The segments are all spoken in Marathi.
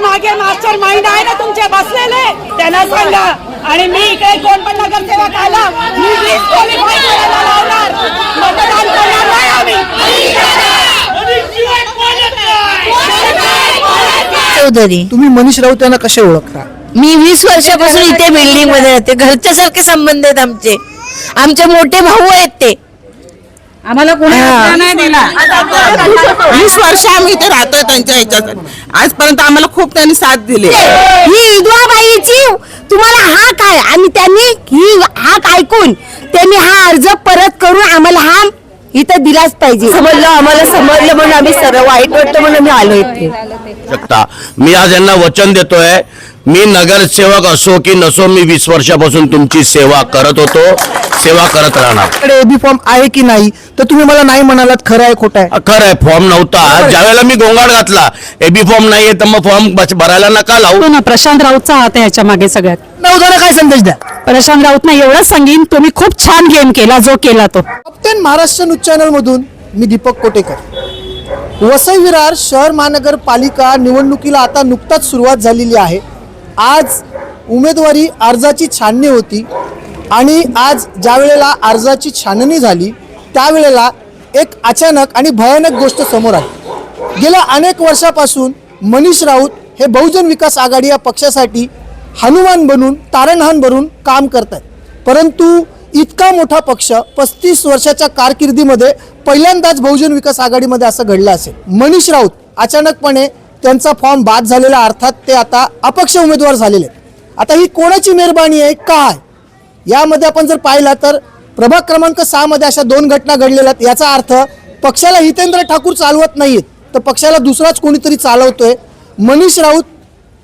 मागे मास्टर माइंड आहे ना तुमचे बसलेले, त्यांना सांगा. आणि मी इकडे कोण पण नगरसेवक आला, मी डिस्क्वालिफाय करायला लावणार, मतदान करणार नाही आम्ही. चौधरी, तुम्ही मनीष राऊत यांना कसे ओळखता? मी 20 वर्षापासून इथे बिल्डिंग मध्ये राहते. घरच्या सारखे संबंध आहेत आमचे. आमचे मोठे भाऊ आहेत ते. आम्हाला कोणी नाही दिला. 20 वर्ष आम्ही इथे राहतोय त्यांच्या ह्याच्यात. आजपर्यंत आम्हाला खूप त्यांनी साथ दिली. ही विधवाबाईची तुम्हाला हाक आहे आणि त्यांनी ही हाक ऐकून त्यांनी हा अर्ज परत करून आम्हाला हा इथं दिलाच पाहिजे. आम्हाला समजलं म्हणून आम्ही सर्व वाईट वाटतं म्हणून आम्ही आलो इथे. मी आज यांना वचन देतोय, मी नगरसेवक असो की नसो, मी 20 वर्षापासून तुमची सेवा करत होतो, सेवा करत राहणार. एबी फॉर्म आहे की नाही तर तुम्ही मला नाही म्हणालात, खरं आहे खोटं आहे? खरं आहे, फॉर्म नव्हता. ज्यावेळेला मी गोंगाट घातला एबी फॉर्म नाहीये तर मग फॉर्म भरायला नका लावू. प्रशांत राऊतचा हात आहे याच्या मागे सगळ्यात. नवजाला काय संदेश द्या? प्रशांत राऊतने एवढंच सांगेन, तुम्ही खूप छान गेम केला जो केला तो. कॅप्टन महाराष्ट्र न्यूज चॅनल मधून मी दीपक कोटेकर. वसई विरार शहर महानगरपालिका निवडणुकीला आता नुकताच सुरुवात झालेली आहे. आज उमेदवारी अर्जाची छाननी होती आणि आज ज्या वेळेला अर्जाची छाननी झाली त्यावेळेला एक अचानक आणि भयानक गोष्ट समोर आली. गेल्या अनेक वर्षापासून मनीष राऊत हे बहुजन विकास आघाडी या पक्षासाठी हनुमान बनून तारणहाण बनून काम करत आहेत. परंतु इतका मोठा पक्ष 35 वर्षाच्या कारकिर्दीमध्ये पहिल्यांदाच बहुजन विकास आघाडीमध्ये असं घडलं असेल. मनीष राऊत अचानकपणे त्यांचा फॉर्म बाद झालेला, अर्थात ते आता अपक्ष उमेदवार झालेले. आता ही कोणाची मेहरबानी आहे, काय यामध्ये आपण जर पाहिला तर प्रभाग क्रमांक 6 मध्ये अशा 2 घटना घडलेल्या आहेत. याचा अर्थ पक्षाला हितेंद्र ठाकूर चालवत नाहीत तर पक्षाला दुसराच कोणीतरी चालवतोय. मनीष राऊत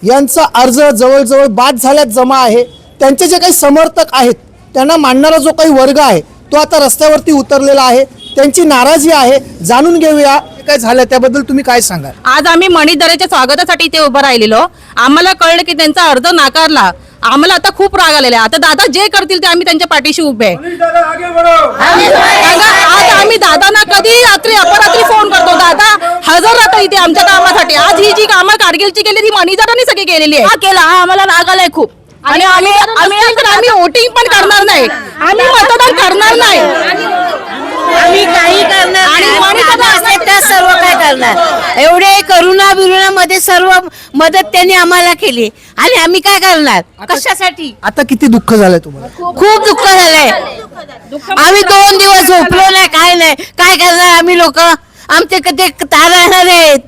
यांचा अर्ज जवळजवळ बाद झाल्यात जमा आहे. त्यांचे जे काही समर्थक आहेत त्यांना मानणारा जो काही वर्ग आहे तो आता रस्त्यावरती उतरलेला आहे. त्यांची नाराजी आहे. जाणून घेऊया काय झालं त्याबद्दल तुम्ही काय सांगाल? आज आम्ही मणिदरेच्या स्वागतासाठी इथे उभं राहिलेलो. आम्हाला कळलं की त्यांचा अर्ज नाकारला. आम्हाला आता खूप राग आलेला आहे. आता दादा जे करतील ते आम्ही त्यांच्या पाठीशी उभे आहे. आज आम्ही दादांना कधी रात्री अपरात्री फोन करतो, दादा हजर राहतो इथे आमच्या कामासाठी. आज ही जी कामं कारगिलची केली ती मणिदरांनी सगळी केलेली आहे. केला हा आम्हाला राग आलाय खूप. आणि आम्ही वोटिंग पण करणार नाही, आम्ही मतदान करणार नाही, आम्ही काही करणार आणि त्या सर्व काय करणार. एवढे करुणा सर्व मदत त्यांनी आम्हाला केली आणि आम्ही काय करणार, कशासाठी? आता किती दुःख झालंय तुम्हाला? खूप दुःख झालंय. आम्ही 2 दिवस झोपलो नाही, काय नाही. काय करणार आम्ही लोक? आमचे कधी तारणार आहेत.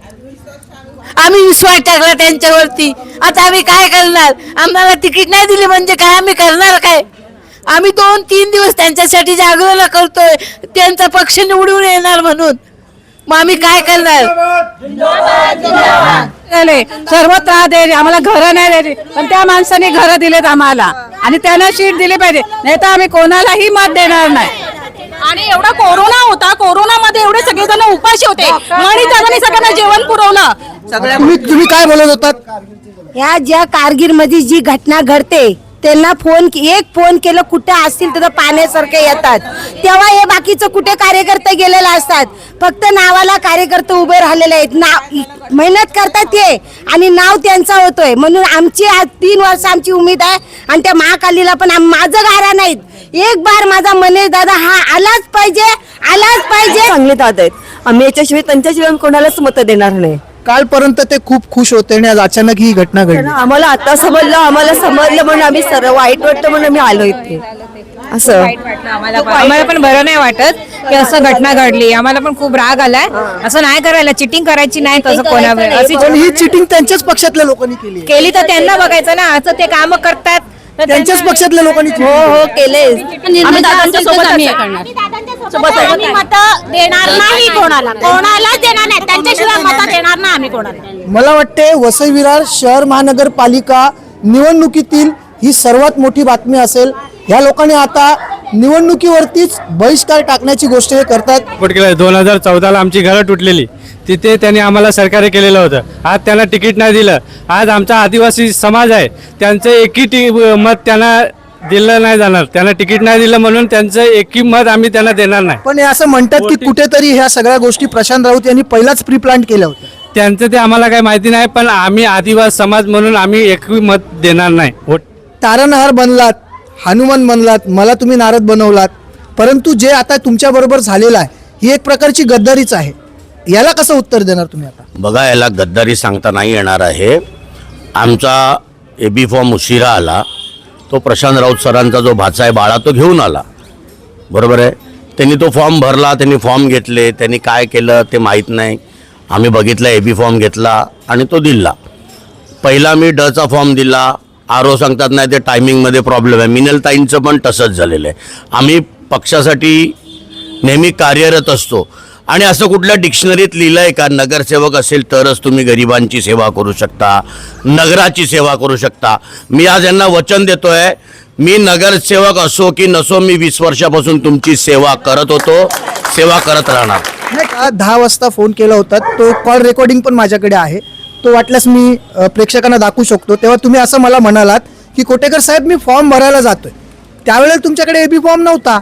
आम्ही विश्वास टाकला त्यांच्यावरती. आता आम्ही काय करणार? आम्हाला तिकीट नाही दिली म्हणजे काय, आम्ही करणार काय? आम्ही 2-3 दिवस त्यांच्यासाठी जागरण करतोय, त्यांचा पक्ष निवडून येणार म्हणून. मग आम्ही काय करणार? सर्व त्रास दे, आम्हाला घरं नाही दिली, पण त्या माणसाने घरं दिलेत आम्हाला आणि त्यांना शीट दिली पाहिजे, नाही तर आम्ही कोणालाही मत देणार नाही. आणि एवढा कोरोना होता, कोरोनामध्ये एवढे सगळेजण उपाशी होते, मणिदरांनी सगळ्यांना जेवण पुरवलं. तुम्ही काय बोलत होतात? या ज्या कारगिल मध्ये जी घटना घडते त्यांना एक फोन केलं कुठे असतील तर पाण्यासारखे येतात, तेव्हा हे बाकीचं कुठे कार्यकर्ते गेलेले असतात. फक्त नावाला कार्यकर्ते उभे राहिलेले आहेत, मेहनत करतात ते आणि नाव त्यांचा होतोय. म्हणून आमची 3 वर्ष आमची उमेद आहे आणि त्या महाकालीला पण माझं गारा नाहीत. एक बार माझा मनीष दादा हा आलाच पाहिजे, आलाच पाहिजे. चांगले दादा आहेत, आम्ही याच्याशिवाय त्यांच्याशिवाय कोणालाच मत देणार नाही. कालपर्यंत ते खूप खुश होते आणि आज अचानक ही घटना घडली. आम्हाला आता समजलं, आम्हाला समजलं म्हणून आम्ही सर्व वाईट वाटतं म्हणून आम्ही आलो इथे. असं आम्हाला पण बरं नाही वाटत की असं घटना घडली. आम्हाला पण खूप राग आलाय. असं नाही करायला, चिटिंग करायची नाही तसं कोणावर. पण ही चिटिंग त्यांच्याच पक्षातल्या लोकांनी केली तर त्यांना बघायचं ना, असं ते काम करतात. त्यांच्याच पक्षातल्या लोकांनी हो केले. आम्ही दादांच्या सोबत आम्ही हे करणार. आम्ही मत देणार नाही कोणालाच देणार नाही, त्यांच्याशिवाय मत देणार नाही आम्ही कोणाला. मला वाटते वसई विरार शहर महानगरपालिका निवडणुकीतील ही सर्वात मोठी बातमी असेल. या लोकांनी आता निवडणुकीवरतीच बहिष्कार टाकण्याची गोष्ट हे करतात. 2014ला आमची घरं तुटलेली, तिथे त्यांनी आम्हाला सहकार्य केलेलं होतं. आज त्यांना तिकीट नाही दिलं. आज आमचा आदिवासी समाज आहे, त्यांचं एकही मत त्यांना दिलं नाही जाणार. त्यांना तिकीट नाही दिलं म्हणून त्यांचं एकही मत आम्ही त्यांना देणार नाही. पण हे असं म्हणतात की कुठेतरी ह्या सगळ्या गोष्टी प्रशांत राऊत यांनी पहिलाच प्री प्लांट केल्या होत्या. त्यांचं ते आम्हाला काही माहिती नाही, पण आम्ही आदिवासी समाज म्हणून आम्ही एकही मत देणार नाही वोट. तारणहार बनलात, हनुमान बनलात, मला तुम्ही नारद बनवलात, परंतु जे आता तुमच्या बरोबर झालेलं आहे ही एक प्रकारची गद्दारीच आहे. याला कसं उत्तर देणार तुम्ही आता? बघा, याला गद्दारी सांगता नाही येणार आहे. आमचा एबी फॉर्म उशिरा आला, तो प्रशांत राऊत सरांचा जो भाचा आहे बाळा तो घेऊन आला, बरोबर आहे. त्यांनी तो फॉर्म भरला, त्यांनी फॉर्म घेतले, त्यांनी काय केलं ते माहीत नाही. आम्ही बघितला, एबी फॉर्म घेतला आणि तो दिला. पहिला मी डचा फॉर्म दिला, आरो सांगतात नाही ते टायमिंगमध्ये प्रॉब्लेम आहे. मिनलताईंचं पण तसंच झालेलं आहे. आम्ही पक्षासाठी नेहमी कार्यरत असतो आणि असं कुठल्या डिक्शनरीत लिहिलं आहे का नगरसेवक असेल तरच तुम्ही गरिबांची सेवा करू शकता, नगराची सेवा करू शकता? मी आज यांना वचन देतो आहे, मी नगरसेवक असो की नसो, मी 20 वर्षापासून तुमची सेवा करत होतो, सेवा करत राहणार. नाही का, 10 वाजता फोन केला होता, तो कॉल रेकॉर्डिंग पण माझ्याकडे आहे, तो वाटल्यास मी प्रेक्षकांना दाखवू शकतो. तेव्हा तुम्ही असं मला म्हणालात की कोटेकर साहेब मी फॉर्म भरायला जातोय, त्यावेळेला तुमच्याकडे एबी फॉर्म नव्हता.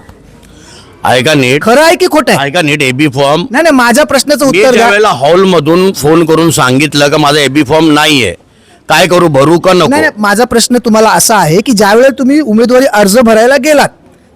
ऐका नीट, खरं आहे की खोटं आहे? ऐका नीट, एबी फॉर्म नाही नाही, माझ्या प्रश्नाचं मी उत्तर द्या. ज्यावेळेला हॉलमधून फोन करून सांगितलं का माझा एबी फॉर्म नाहीये, काय करू, भरू का नको? नाही नाही, माझा प्रश्न तुम्हाला असा आहे की ज्यावेळेला तुम्ही उमेदवारी अर्ज भरायला गेलात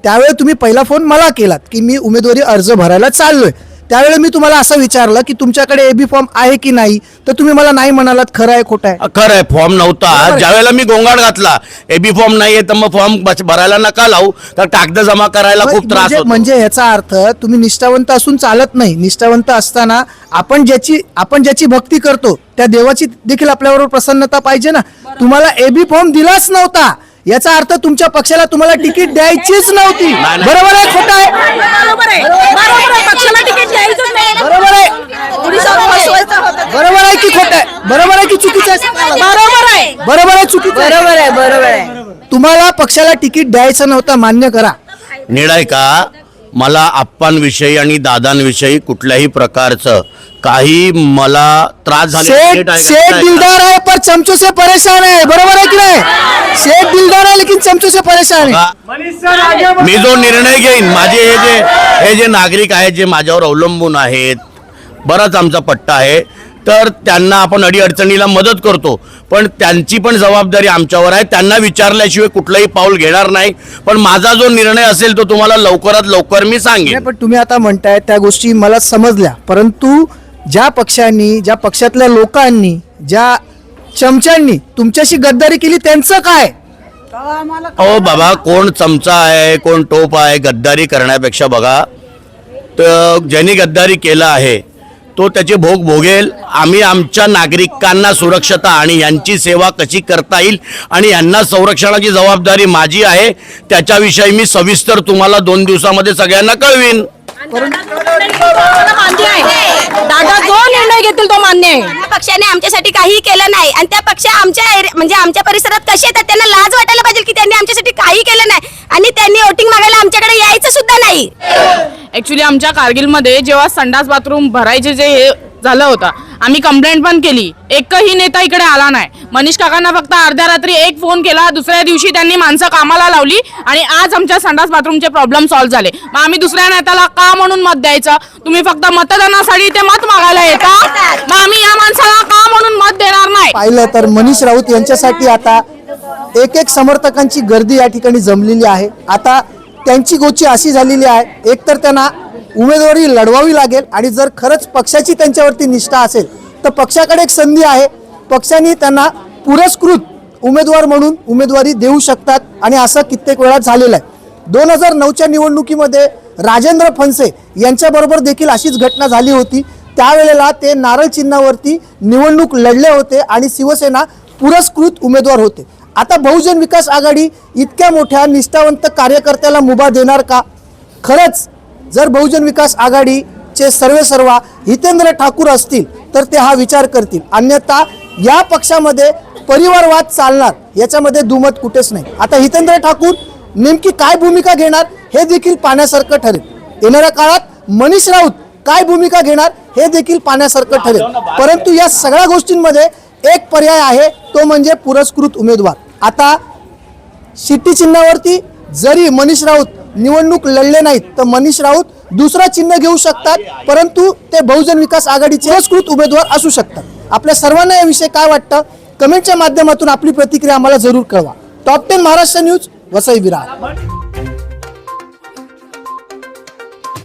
त्यावेळेला तुम्ही पहिला फोन मला केलात की मी उमेदवारी अर्ज भरायला चाललोय, त्यावेळेला मी तुम्हाला असं विचारलं की तुमच्याकडे एबी फॉर्म आहे की नाही, तर तुम्ही मला नाही म्हणालात. खरं आहे खोटं आहे? खरं आहे, फॉर्म नव्हता. बरोबर आहे. ज्यावेळेला मी गोंगाट घातला एबी फॉर्म नाहीये तर मग फॉर्म भरायला नका लावू, तर कागद जमा करायला खूप त्रास होतो. म्हणजे याचा अर्थ तुम्ही निष्ठावंत असून चालत नाही. निष्ठावंत असताना आपण ज्याची भक्ती करतो त्या देवाची देखील आपल्याबरोबर प्रसन्नता पाहिजे ना. तुम्हाला एबी फॉर्म दिलाच नव्हता, याचा अर्थ तुमच्या पक्षाला तुम्हाला तिकीट द्यायचीच नव्हती. नाही. बरोबर आहे खोटं आहे? बरोबर आहे, बरोबर आहे. पक्षाला तिकीट द्यायचंच नाही. बरोबर आहे. बरोबर आहे की खोटं आहे? बरोबर आहे की चुकीचं आहे? बरोबर आहे. बरोबर आहे चुकीचं आहे? बरोबर आहे, बरोबर आहे. तुम्हाला पक्षाला तिकीट द्यायचं नव्हतं, मान्य करा. निर्णय का मला आप्पांविषयी आणि दादांविषयी कुठल्याही प्रकारचं काही मला त्रास सेठ दिलदार है पर चमचों से परेशान है. बरोबर है की नाही? सेठ दिलदार है लेकिन चमचों से परेशान है. मी जो निर्णय घेईन, माझे हे जे नागरिक आहेत जे माझ्यावर अवलंबून आहेत, बराच आमचा पट्टा आहे, तर त्यांना आपण अडीअडचणीला मदत करतो, पण त्यांची पण जबाबदारी आमच्यावर आहे. त्यांना विचारल्याशिवाय कुठलंही पाऊल घेणार नाही. पण माझा जो निर्णय असेल तो तुम्हाला लवकरात लवकर मी सांगेन. नाही, पण तुम्ही आता म्हणताय त्या गोष्टी मला समजल्या, परंतु ज्या पक्षांनी, ज्या पक्षातल्या लोकांनी, ज्या चमच्यांनी तुमच्याशी गद्दारी केली त्यांचं काय? अहो बाबा, कोण चमचा आहे कोण टोप आहे, गद्दारी करण्यापेक्षा बघा, तर ज्यांनी गद्दारी केला आहे तो त्याचे भोग भोगेल. आम्ही आमच्या नागरिकांना सुरक्षता आणि यांची सेवा कशी करता येईल आणि यांना संरक्षणाची जबाबदारी माझी आहे, त्याच्याविषयी मी सविस्तर तुम्हाला 2 दिवसामध्ये सगळ्यांना कळवीन. मान्य आहे, दादा जो निर्णय घेतील तो मान्य आहे. त्या पक्षाने आमच्यासाठी काही केलं नाही आणि त्या पक्ष म्हणजे आमच्या परिसरात कसे येतात त्यांना लाज वाटायला पाहिजे की त्यांनी आमच्यासाठी काही केलं नाही आणि त्यांनी वोटिंग मागायला आमच्याकडे यायचं सुद्धा नाही. ऍक्च्युली आमच्या कारगिलमध्ये जेव्हा संडास बाथरूम भरायचे जे हे झालं होतं, आम्ही कंप्लेंट पण केली, एकही नेता इकडे आला नाही. मनीष काकांना फक्त अर्ध्या रात्री एक फोन केला, दुसऱ्या दिवशी त्यांनी माणसं कामाला लावली आणि आज आमच्या संडास बाथरूमचे प्रॉब्लेम सॉल्व्ह झाले. मग आम्ही दुसऱ्या नेत्याला का म्हणून मत द्यायचं? तुम्ही फक्त मतदानासाठी ते मत मागायला येता, मग आम्ही या माणसाला का म्हणून मत देणार नाही? पाहिलं तर मनीष राऊत यांच्यासाठी आता एक समर्थकांची गर्दी या ठिकाणी जमलेली आहे. आता त्यांची गोची अशी झालेली आहे, एकतर त्यांना उमेदवारी लढवावी लागेल आणि जर खरंच पक्षाची त्यांच्यावरती निष्ठा असेल तर पक्षाकडे एक संधी आहे, पक्षाने त्यांना पुरस्कृत उमेदवार म्हणून उमेदवारी देऊ शकतात आणि असं कित्येक वेळा झालेलं आहे. 2009च्या निवडणुकीमध्ये राजेंद्र फणसे यांच्याबरोबर देखील अशीच घटना झाली होती. त्यावेळेला ते नारळ चिन्हावरती निवडणूक लढले होते आणि शिवसेना पुरस्कृत उमेदवार होते. आता बहुजन विकास आघाडी इतक्या मोठ्या निष्ठावंत कार्यकर्त्याला मुभा देणार का? खरंच जर बहुजन विकास आघाडीचे सर्वेसर्वा हितेंद्र ठाकूर असतील तर ते हा विचार करतील, अन्यथा या पक्षामध्ये परिवारवाद चालणार याच्यामध्ये दुमत कुठेच नाही. आता हितेंद्र ठाकूर नेमकी काय भूमिका घेणार हे देखील पाहण्यासारखं ठरेल. येणाऱ्या काळात मनीष राऊत काय भूमिका घेणार हे देखील पाहण्यासारखं ठरेल. परंतु या सगळ्या गोष्टींमध्ये एक पर्याय आहे, तो म्हणजे पुरस्कृत उमेदवार. आता शिट्टी चिन्हावरती जरी मनीष राऊत निवडणूक लढले नाहीत तर मनीष राऊत दुसरा चिन्ह घेऊ शकतात, परंतु ते बहुजन विकास आघाडीचे पुरस्कृत उमेदवार असू शकतात. आपल्या सर्वांना याविषयी काय वाटतं कमेंटच्या माध्यमातून आपली प्रतिक्रिया आम्हाला जरूर कळवा. Top 10 Maharashtra news, Vasai Virar.